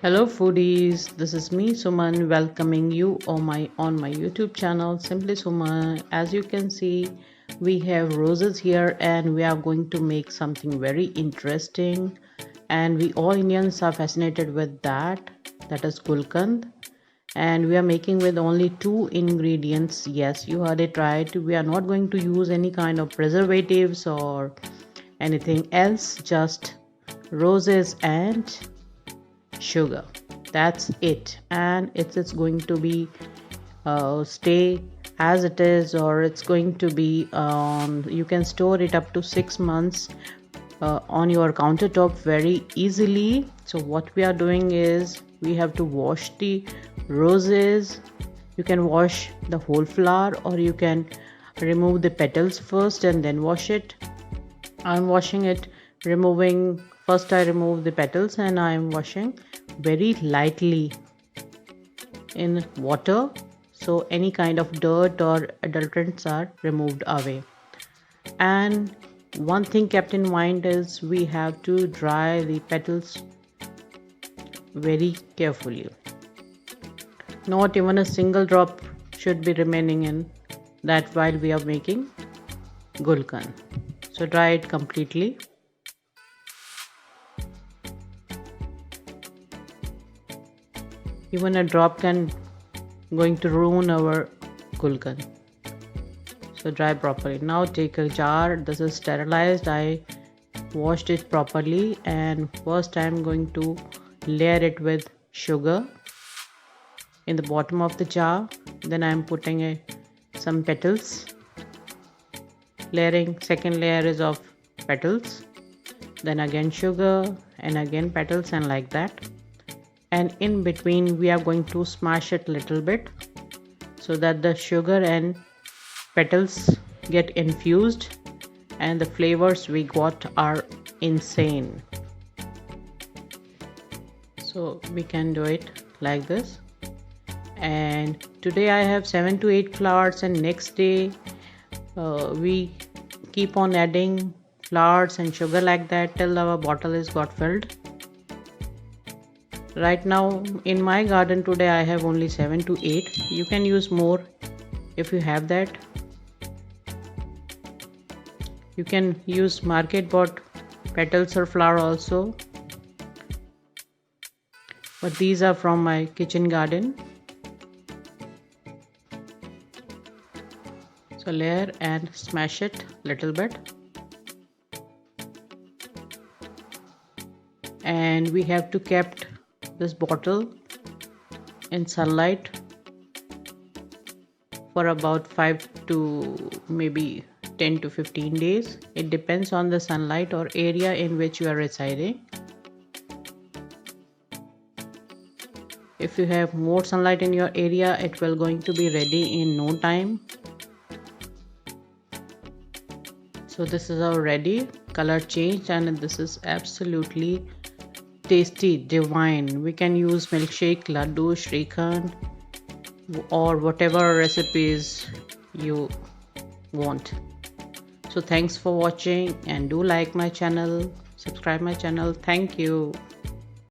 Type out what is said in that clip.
Hello foodies, this is me Suman welcoming you on my YouTube channel Simply Suman. As you can see, we have roses here and we are going to make something very interesting, and we all Indians are fascinated with that is Gulkand, and we are making with only two ingredients. Yes, you heard it right. We are not going to use any kind of preservatives or anything else, just roses and sugar. That's it, and it's going to be stay as it is, or it's going to be you can store it up to 6 months on your countertop very easily. So what we are doing is we have to wash the roses. You can wash the whole flower, or you can remove the petals first and then wash it. I'm washing it, first I remove the petals, and I'm washing very lightly in water, so any kind of dirt or adulterants are removed away. And one thing kept in mind is we have to dry the petals very carefully. Not even a single drop should be remaining in that while we are making Gulkand. So dry it completely. Even a drop can going to ruin our Gulkand. So dry properly. Now take a jar. This is sterilized. I washed it properly, and first I am going to layer it with sugar in the bottom of the jar. Then I am putting some petals. Layering, second layer is of petals. Then again sugar, and again petals, and like that. And in between we are going to smash it a little bit so that the sugar and petals get infused, and the flavors we got are insane. So we can do it like this. And today I have 7 to 8 flowers, and next day we keep on adding flowers and sugar like that till our bottle is got filled. Right now in my garden today I have only 7 to 8. You can use more if you have that. You can use market bought petals or flower also, but these are from my kitchen garden. So layer and smash it little bit, and we have to keep this bottle in sunlight for about 5 to maybe 10 to 15 days. It depends on the sunlight or area in which you are residing. If you have more sunlight in your area, it will going to be ready in no time. So this is our ready, color changed, and this is absolutely tasty, divine. We can use milkshake, laddu, shrikhand, or whatever recipes you want. So thanks for watching, and do like my channel, subscribe my channel. Thank you.